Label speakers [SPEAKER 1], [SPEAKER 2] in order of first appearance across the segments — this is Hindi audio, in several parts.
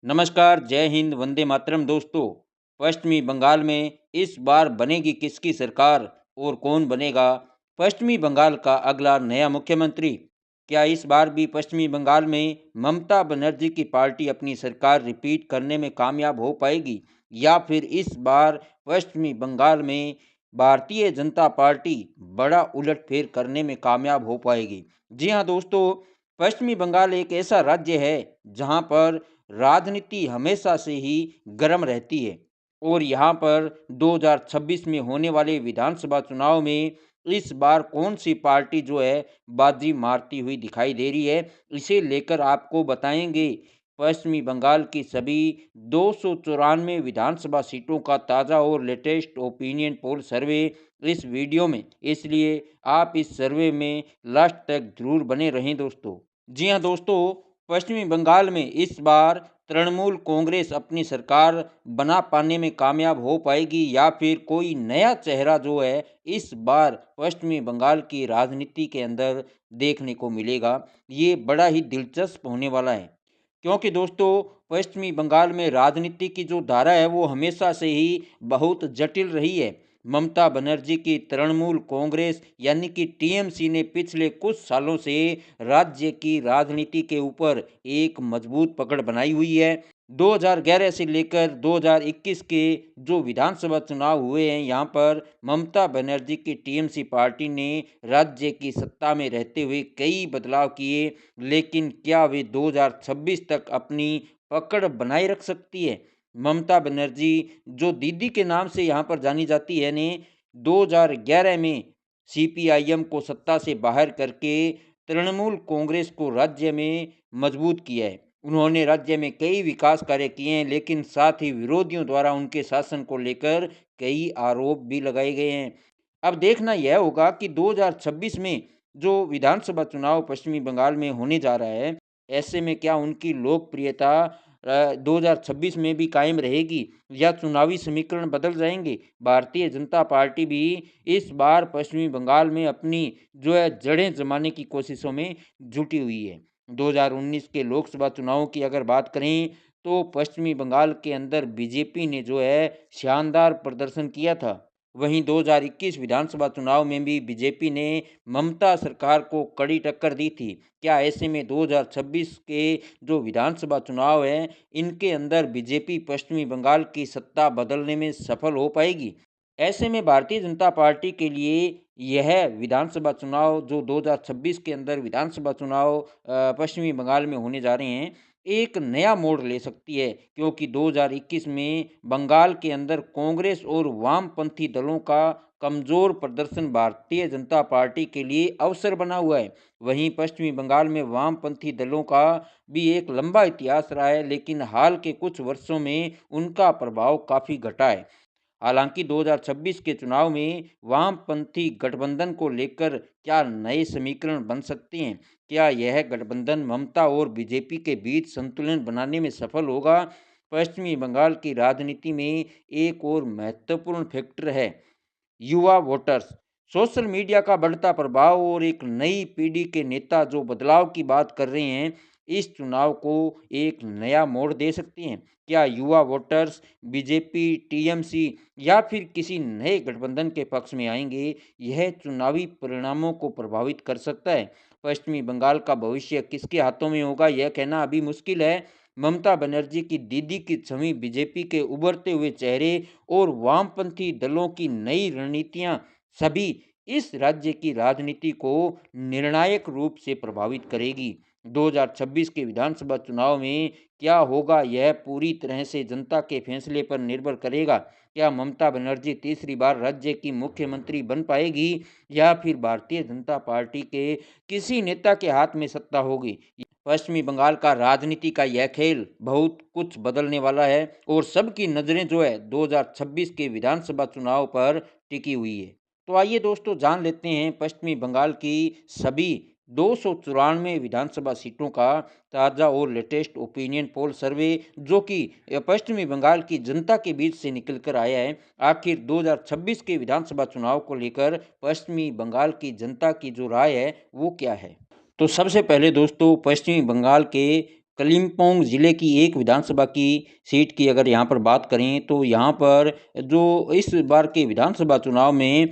[SPEAKER 1] नमस्कार, जय हिंद, वंदे मातरम दोस्तों। पश्चिमी बंगाल में इस बार बनेगी किसकी सरकार और कौन बनेगा पश्चिमी बंगाल का अगला नया मुख्यमंत्री? क्या इस बार भी पश्चिमी बंगाल में ममता बनर्जी की पार्टी अपनी सरकार रिपीट करने में कामयाब हो पाएगी या फिर इस बार पश्चिमी बंगाल में भारतीय जनता पार्टी बड़ा उलटफेर करने में कामयाब हो पाएगी? जी हाँ दोस्तों, पश्चिमी बंगाल एक ऐसा राज्य है जहाँ पर राजनीति हमेशा से ही गर्म रहती है और यहाँ पर 2026 में होने वाले विधानसभा चुनाव में इस बार कौन सी पार्टी जो है बाजी मारती हुई दिखाई दे रही है, इसे लेकर आपको बताएंगे। पश्चिमी बंगाल की सभी 294 विधानसभा सीटों का ताज़ा और लेटेस्ट ओपिनियन पोल सर्वे इस वीडियो में, इसलिए आप इस सर्वे में लास्ट तक जरूर बने रहें दोस्तों। जी हाँ दोस्तों, पश्चिमी बंगाल में इस बार तृणमूल कांग्रेस अपनी सरकार बना पाने में कामयाब हो पाएगी या फिर कोई नया चेहरा जो है इस बार पश्चिमी बंगाल की राजनीति के अंदर देखने को मिलेगा। ये बड़ा ही दिलचस्प होने वाला है क्योंकि दोस्तों पश्चिमी बंगाल में राजनीति की जो धारा है वो हमेशा से ही बहुत जटिल रही है। ममता बनर्जी की तृणमूल कांग्रेस यानी कि टीएमसी ने पिछले कुछ सालों से राज्य की राजनीति के ऊपर एक मजबूत पकड़ बनाई हुई है। 2011 से लेकर 2021 के जो विधानसभा चुनाव हुए हैं, यहाँ पर ममता बनर्जी की टीएमसी पार्टी ने राज्य की सत्ता में रहते हुए कई बदलाव किए, लेकिन क्या वे 2026 तक अपनी पकड़ बनाए रख सकती है? ममता बनर्जी जो दीदी के नाम से यहाँ पर जानी जाती है ने 2011 में सीपीआईएम को सत्ता से बाहर करके तृणमूल कांग्रेस को राज्य में मजबूत किया है। उन्होंने राज्य में कई विकास कार्य किए हैं, लेकिन साथ ही विरोधियों द्वारा उनके शासन को लेकर कई आरोप भी लगाए गए हैं। अब देखना यह होगा कि 2026 में जो विधानसभा चुनाव पश्चिमी बंगाल में होने जा रहा है, ऐसे में क्या उनकी लोकप्रियता 2026 में भी कायम रहेगी या चुनावी समीकरण बदल जाएंगे? भारतीय जनता पार्टी भी इस बार पश्चिमी बंगाल में अपनी जो है जड़ें जमाने की कोशिशों में जुटी हुई है। 2019 के लोकसभा चुनावों की अगर बात करें तो पश्चिमी बंगाल के अंदर बीजेपी ने जो है शानदार प्रदर्शन किया था। वहीं 2021 विधानसभा चुनाव में भी बीजेपी ने ममता सरकार को कड़ी टक्कर दी थी। क्या ऐसे में 2026 के जो विधानसभा चुनाव हैं, इनके अंदर बीजेपी पश्चिमी बंगाल की सत्ता बदलने में सफल हो पाएगी? ऐसे में भारतीय जनता पार्टी के लिए यह विधानसभा चुनाव जो 2026 के अंदर विधानसभा चुनाव पश्चिमी बंगाल में होने जा रहे हैं, एक नया मोड़ ले सकती है, क्योंकि 2021 में बंगाल के अंदर कांग्रेस और वामपंथी दलों का कमजोर प्रदर्शन भारतीय जनता पार्टी के लिए अवसर बना हुआ है। वहीं पश्चिमी बंगाल में वामपंथी दलों का भी एक लंबा इतिहास रहा है, लेकिन हाल के कुछ वर्षों में उनका प्रभाव काफ़ी घटा है। हालांकि 2026 के चुनाव में वामपंथी गठबंधन को लेकर क्या नए समीकरण बन सकते हैं? क्या यह गठबंधन ममता और बीजेपी के बीच संतुलन बनाने में सफल होगा? पश्चिमी बंगाल की राजनीति में एक और महत्वपूर्ण फैक्टर है युवा वोटर्स। सोशल मीडिया का बढ़ता प्रभाव और एक नई पीढ़ी के नेता जो बदलाव की बात कर रहे हैं, इस चुनाव को एक नया मोड़ दे सकते हैं। क्या युवा वोटर्स बीजेपी, टीएमसी या फिर किसी नए गठबंधन के पक्ष में आएंगे? यह चुनावी परिणामों को प्रभावित कर सकता है। पश्चिमी बंगाल का भविष्य किसके हाथों में होगा, यह कहना अभी मुश्किल है। ममता बनर्जी की दीदी की छवि, बीजेपी के उभरते हुए चेहरे और वामपंथी दलों की नई रणनीतियां सभी इस राज्य की राजनीति को निर्णायक रूप से प्रभावित करेगी। 2026 के विधानसभा चुनाव में क्या होगा, यह पूरी तरह से जनता के फैसले पर निर्भर करेगा। क्या ममता बनर्जी तीसरी बार राज्य की मुख्यमंत्री बन पाएगी या फिर भारतीय जनता पार्टी के किसी नेता के हाथ में सत्ता होगी? पश्चिमी बंगाल का राजनीति का यह खेल बहुत कुछ बदलने वाला है और सबकी नज़रें जो है 2026 के विधानसभा चुनाव पर टिकी हुई है। तो आइए दोस्तों जान लेते हैं पश्चिमी बंगाल की सभी 294 विधानसभा सीटों का ताज़ा और लेटेस्ट ओपिनियन पोल सर्वे जो कि पश्चिमी बंगाल की जनता के बीच से निकल कर आया है। आखिर 2026 के विधानसभा चुनाव को लेकर पश्चिमी बंगाल की जनता की जो राय है वो क्या है? तो सबसे पहले दोस्तों पश्चिमी बंगाल के कलिम्पोंग ज़िले की एक विधानसभा की सीट की अगर यहाँ पर बात करें तो यहाँ पर जो इस बार के विधानसभा चुनाव में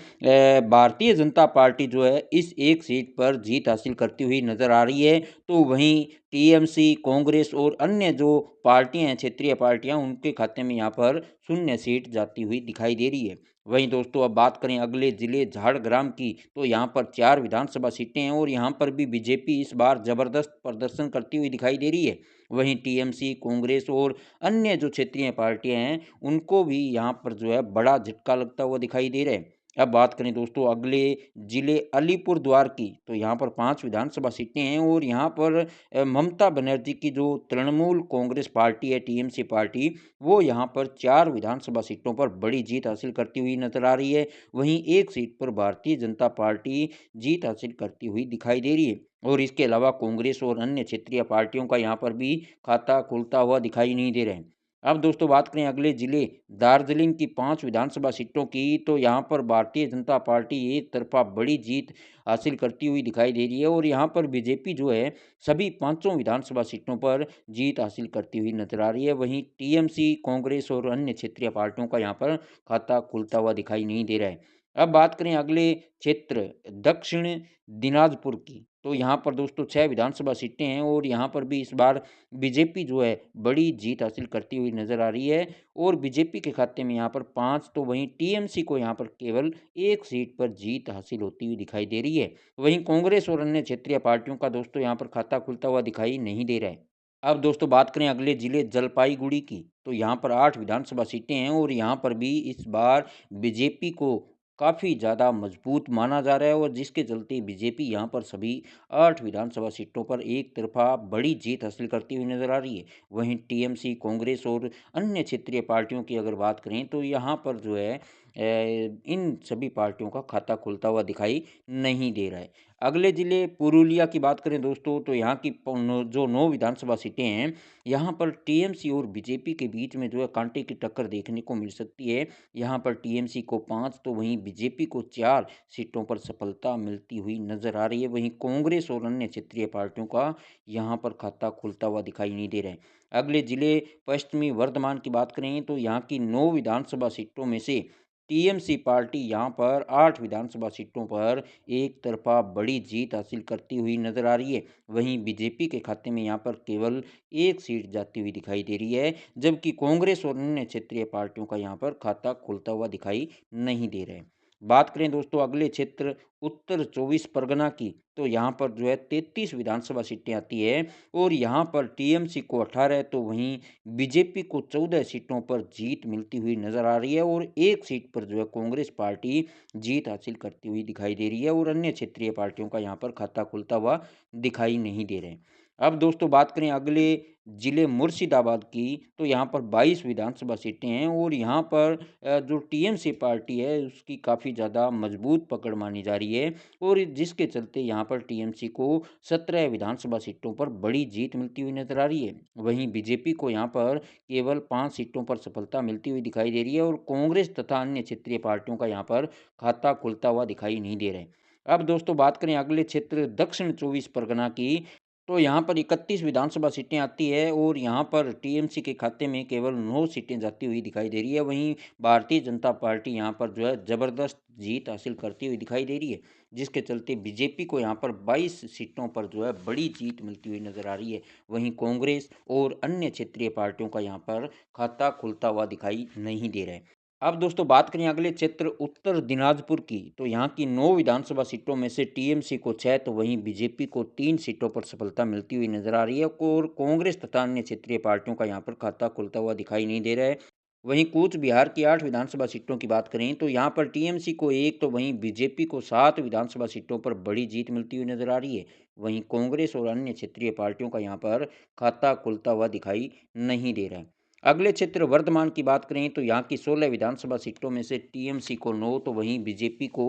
[SPEAKER 1] भारतीय जनता पार्टी जो है इस एक सीट पर जीत हासिल करती हुई नज़र आ रही है। तो वहीं टीएमसी, कांग्रेस और अन्य जो पार्टियां हैं, क्षेत्रीय पार्टियां, उनके खाते में यहाँ पर शून्य सीट जाती हुई दिखाई दे रही है। वहीं दोस्तों अब बात करें अगले ज़िले झाड़ग्राम की, तो यहाँ पर 4 विधानसभा सीटें हैं और यहाँ पर भी बीजेपी इस बार ज़बरदस्त प्रदर्शन करती हुई दिखाई दे रही है। वहीं टीएमसी, कांग्रेस और अन्य जो क्षेत्रीय पार्टियां हैं, उनको भी यहाँ पर जो है बड़ा झटका लगता हुआ दिखाई दे रहा है। अब बात करें दोस्तों अगले ज़िले अलीपुरद्वार की, तो यहाँ पर 5 विधानसभा सीटें हैं और यहाँ पर ममता बनर्जी की जो तृणमूल कांग्रेस पार्टी है, टीएमसी पार्टी, वो यहाँ पर 4 विधानसभा सीटों पर बड़ी जीत हासिल करती हुई नजर आ रही है। वहीं एक सीट पर भारतीय जनता पार्टी जीत हासिल करती हुई दिखाई दे रही है और इसके अलावा कांग्रेस और अन्य क्षेत्रीय पार्टियों का यहाँ पर भी खाता खुलता हुआ दिखाई नहीं दे रहा है। अब दोस्तों बात करें अगले जिले दार्जिलिंग की 5 विधानसभा सीटों की, तो यहाँ पर भारतीय जनता पार्टी एक तरफा बड़ी जीत हासिल करती हुई दिखाई दे रही है और यहाँ पर बीजेपी जो है सभी पांचों विधानसभा सीटों पर जीत हासिल करती हुई नजर आ रही है। वहीं टीएमसी, कांग्रेस और अन्य क्षेत्रीय पार्टियों का यहाँ पर खाता खुलता हुआ दिखाई नहीं दे रहा है। अब बात करें अगले क्षेत्र दक्षिण दिनाजपुर की, तो यहाँ पर दोस्तों 6 विधानसभा सीटें हैं और यहाँ पर भी इस बार बीजेपी जो है बड़ी जीत हासिल करती हुई नजर आ रही है और बीजेपी के खाते में यहाँ पर 5, तो वहीं टीएमसी को यहाँ पर केवल एक सीट पर जीत हासिल होती हुई दिखाई दे रही है। वहीं कांग्रेस और अन्य क्षेत्रीय पार्टियों का दोस्तों यहाँ पर खाता खुलता हुआ दिखाई नहीं दे रहा है। अब दोस्तों बात करें अगले जिले जलपाईगुड़ी की, तो यहाँ पर 8 विधानसभा सीटें हैं और यहाँ पर भी इस बार बीजेपी को काफ़ी ज़्यादा मजबूत माना जा रहा है और जिसके चलते बीजेपी यहाँ पर सभी 8 विधानसभा सीटों पर एक तरफा बड़ी जीत हासिल करती हुई नजर आ रही है। वहीं टीएमसी, कांग्रेस और अन्य क्षेत्रीय पार्टियों की अगर बात करें तो यहाँ पर जो है इन सभी पार्टियों का खाता खुलता हुआ दिखाई नहीं दे रहा है। अगले जिले पुरुलिया की बात करें दोस्तों, तो यहाँ की जो 9 विधानसभा सीटें हैं, यहाँ पर टीएमसी और बीजेपी के बीच में जो है कांटे की टक्कर देखने को मिल सकती है। यहाँ पर टीएमसी को 5, तो वहीं बीजेपी को 4 सीटों पर सफलता मिलती हुई नजर आ रही है। वहीं कांग्रेस और अन्य क्षेत्रीय पार्टियों का यहाँ पर खाता खुलता हुआ दिखाई नहीं दे रहा है। अगले जिले पश्चिमी वर्धमान की बात करें तो यहाँ की 9 विधानसभा सीटों में से टीएमसी पार्टी यहाँ पर 8 विधानसभा सीटों पर एक तरफा बड़ी जीत हासिल करती हुई नजर आ रही है। वहीं बीजेपी के खाते में यहाँ पर केवल एक सीट जाती हुई दिखाई दे रही है, जबकि कांग्रेस और अन्य क्षेत्रीय पार्टियों का यहाँ पर खाता खुलता हुआ दिखाई नहीं दे रहा है। बात करें दोस्तों अगले क्षेत्र उत्तर 24 परगना की, तो यहाँ पर जो है 33 विधानसभा सीटें आती है और यहाँ पर टीएमसी को 18, तो वहीं बीजेपी को 14 सीटों पर जीत मिलती हुई नजर आ रही है और एक सीट पर जो है कांग्रेस पार्टी जीत हासिल करती हुई दिखाई दे रही है और अन्य क्षेत्रीय पार्टियों का यहाँ पर खाता खुलता हुआ दिखाई नहीं दे रहे हैं। अब दोस्तों बात करें अगले जिले मुर्शिदाबाद की, तो यहाँ पर 22 विधानसभा सीटें हैं और यहाँ पर जो टीएमसी पार्टी है उसकी काफ़ी ज़्यादा मजबूत पकड़ मानी जा रही है और जिसके चलते यहाँ पर टीएमसी को 17 विधानसभा सीटों पर बड़ी जीत मिलती हुई नजर आ रही है। वहीं बीजेपी को यहाँ पर केवल 5 सीटों पर सफलता मिलती हुई दिखाई दे रही है और कांग्रेस तथा अन्य क्षेत्रीय पार्टियों का यहाँ पर खाता खुलता हुआ दिखाई नहीं दे रहा है। अब दोस्तों बात करें अगले क्षेत्र दक्षिण 24 परगना की, तो यहाँ पर 31 विधानसभा सीटें आती है और यहाँ पर टीएमसी के खाते में केवल 9 सीटें जाती हुई दिखाई दे रही है। वहीं भारतीय जनता पार्टी यहाँ पर जो है ज़बरदस्त जीत हासिल करती हुई दिखाई दे रही है, जिसके चलते बीजेपी को यहाँ पर 22 सीटों पर जो है बड़ी जीत मिलती हुई नजर आ रही है। वहीं कांग्रेस और अन्य क्षेत्रीय पार्टियों का यहाँ पर खाता खुलता हुआ दिखाई नहीं दे रहा है। अब दोस्तों बात करें अगले क्षेत्र उत्तर दिनाजपुर की, तो यहाँ की 9 विधानसभा सीटों में से टीएमसी को 6, तो वहीं बीजेपी को 3 सीटों पर सफलता मिलती हुई नजर आ रही है और कांग्रेस तथा अन्य क्षेत्रीय पार्टियों का यहाँ पर खाता खुलता हुआ दिखाई नहीं दे रहा है। वहीं कूच बिहार की 8 विधानसभा सीटों की बात करें तो यहाँ पर टीएमसी को 1, तो वहीं बीजेपी को 7 विधानसभा सीटों पर बड़ी जीत मिलती हुई नजर आ रही है। वहीं कांग्रेस और अन्य क्षेत्रीय पार्टियों का यहाँ पर खाता खुलता हुआ दिखाई नहीं दे रहा है। अगले क्षेत्र वर्धमान की बात करें तो यहाँ की 16 विधानसभा सीटों में से टीएमसी को 9, तो वहीं बीजेपी को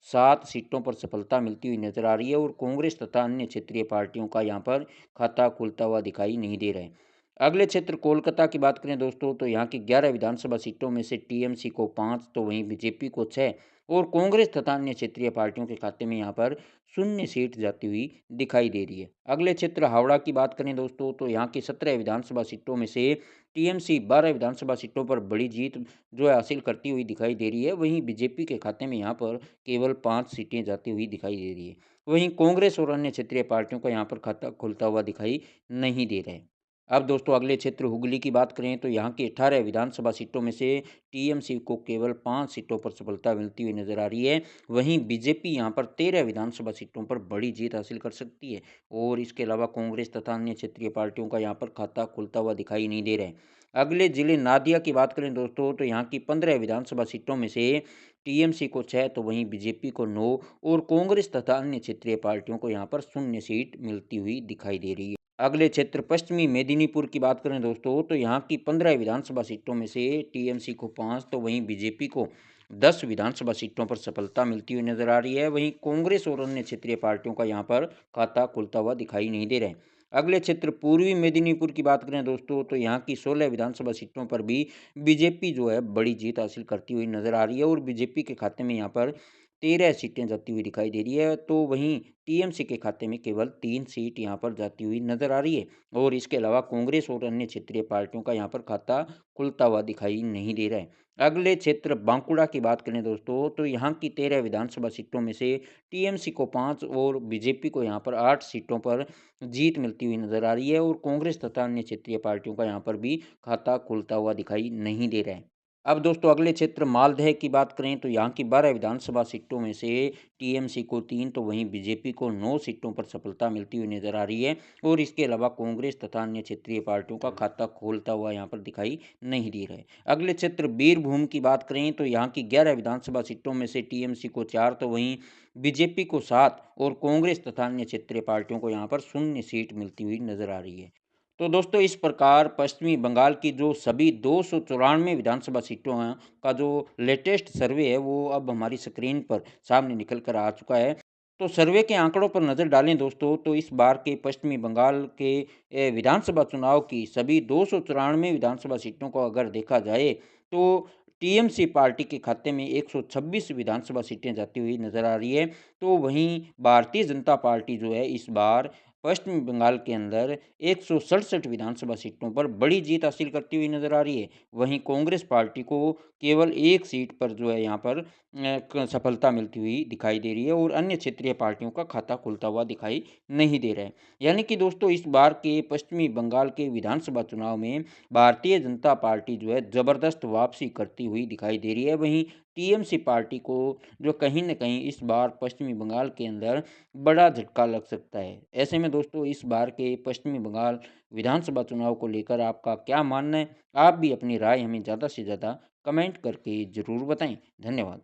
[SPEAKER 1] 7 सीटों पर सफलता मिलती हुई नजर आ रही है और कांग्रेस तथा अन्य क्षेत्रीय पार्टियों का यहाँ पर खाता खुलता हुआ दिखाई नहीं दे रहा है। अगले क्षेत्र कोलकाता की बात करें दोस्तों, तो यहाँ की 11 विधानसभा सीटों में से टीएमसी को 5, तो वहीं बीजेपी को 6 और कांग्रेस तथा अन्य क्षेत्रीय पार्टियों के खाते में यहाँ पर शून्य सीट जाती हुई दिखाई दे रही है। अगले क्षेत्र हावड़ा की बात करें दोस्तों, तो यहाँ की 17 विधानसभा सीटों में से टीएमसी 12 विधानसभा सीटों पर बड़ी जीत जो है हासिल करती हुई दिखाई दे रही है। वहीं बीजेपी के खाते में यहाँ पर केवल 5 सीटें जाती हुई दिखाई दे रही है। वहीं कांग्रेस और अन्य क्षेत्रीय पार्टियों का यहाँ पर खाता खुलता हुआ दिखाई नहीं दे रहा है। अब दोस्तों अगले क्षेत्र हुगली की बात करें, तो यहाँ की 18 विधानसभा सीटों में से टीएमसी को केवल 5 सीटों पर सफलता मिलती हुई नजर आ रही है। वहीं बीजेपी यहाँ पर 13 विधानसभा सीटों पर बड़ी जीत हासिल कर सकती है और इसके अलावा कांग्रेस तथा अन्य क्षेत्रीय पार्टियों का यहाँ पर खाता खुलता हुआ दिखाई नहीं दे रहा है। अगले जिले नादिया की बात करें दोस्तों, तो यहाँ की 15 विधानसभा सीटों में से टीएमसी को 6, तो वहीं बीजेपी को 9 और कांग्रेस तथा अन्य क्षेत्रीय पार्टियों को यहाँ पर शून्य सीट मिलती हुई दिखाई दे रही है। अगले क्षेत्र पश्चिमी मेदिनीपुर की बात करें दोस्तों, तो यहाँ की 15 विधानसभा सीटों में से टीएमसी को 5, तो वहीं बीजेपी को 10 विधानसभा सीटों पर सफलता मिलती हुई नजर आ रही है। वहीं कांग्रेस और अन्य क्षेत्रीय पार्टियों का यहाँ पर खाता खुलता हुआ दिखाई नहीं दे रहा है। अगले क्षेत्र पूर्वी मेदिनीपुर की बात करें दोस्तों, तो यहाँ की 16 विधानसभा सीटों पर भी बीजेपी जो है बड़ी जीत हासिल करती हुई नजर आ रही है और बीजेपी के खाते में यहाँ पर 13 सीटें जाती हुई दिखाई दे रही है। तो वहीं टीएमसी के खाते में केवल 3 सीट यहाँ पर जाती हुई नजर आ रही है और इसके अलावा कांग्रेस और अन्य क्षेत्रीय पार्टियों का यहाँ पर खाता खुलता हुआ दिखाई नहीं दे रहा है। अगले क्षेत्र बांकुड़ा की बात करें दोस्तों, तो यहाँ की 13 विधानसभा सीटों में से टीएमसी को 5 और बीजेपी को यहाँ पर 8 सीटों पर जीत मिलती हुई नजर आ रही है और कांग्रेस तथा अन्य क्षेत्रीय पार्टियों का यहाँ पर भी खाता खुलता हुआ दिखाई नहीं दे रहा है। अब दोस्तों अगले क्षेत्र मालदह की बात करें, तो यहाँ की 12 विधानसभा सीटों में से टीएमसी को 3, तो वहीं बीजेपी को 9 सीटों पर सफलता मिलती हुई नजर आ रही है और इसके अलावा कांग्रेस तथा अन्य क्षेत्रीय पार्टियों का खाता खोलता हुआ यहाँ पर दिखाई नहीं दे रहा है। अगले क्षेत्र बीरभूम की बात करें, तो यहाँ की 11 विधानसभा सीटों में से टीएमसी को 4, तो वहीं बीजेपी को 7 और कांग्रेस तथा अन्य क्षेत्रीय पार्टियों को यहाँ पर शून्य सीट मिलती हुई नजर आ रही है। तो दोस्तों इस प्रकार पश्चिमी बंगाल की जो सभी 294 विधानसभा सीटों हैं का जो लेटेस्ट सर्वे है वो अब हमारी स्क्रीन पर सामने निकल कर आ चुका है। तो सर्वे के आंकड़ों पर नज़र डालें दोस्तों, तो इस बार के पश्चिमी बंगाल के विधानसभा चुनाव की सभी 294 विधानसभा सीटों को अगर देखा जाए तो टीएमसी पार्टी के खाते में 126 विधानसभा सीटें जाती हुई नजर आ रही है। तो वहीं भारतीय जनता पार्टी जो है इस बार पश्चिम बंगाल के अंदर 167 विधानसभा सीटों पर बड़ी जीत हासिल करती हुई नजर आ रही है। वहीं कांग्रेस पार्टी को केवल एक सीट पर जो है यहाँ पर सफलता मिलती हुई दिखाई दे रही है और अन्य क्षेत्रीय पार्टियों का खाता खुलता हुआ दिखाई नहीं दे रहा है। यानी कि दोस्तों इस बार के पश्चिमी बंगाल के विधानसभा चुनाव में भारतीय जनता पार्टी जो है जबरदस्त वापसी करती हुई दिखाई दे रही है। वहीं टीएमसी पार्टी को जो कहीं न कहीं इस बार पश्चिमी बंगाल के अंदर बड़ा झटका लग सकता है। ऐसे में दोस्तों इस बार के पश्चिमी बंगाल विधानसभा चुनाव को लेकर आपका क्या मानना है? आप भी अपनी राय हमें ज़्यादा से ज़्यादा कमेंट करके ज़रूर बताएँ। धन्यवाद।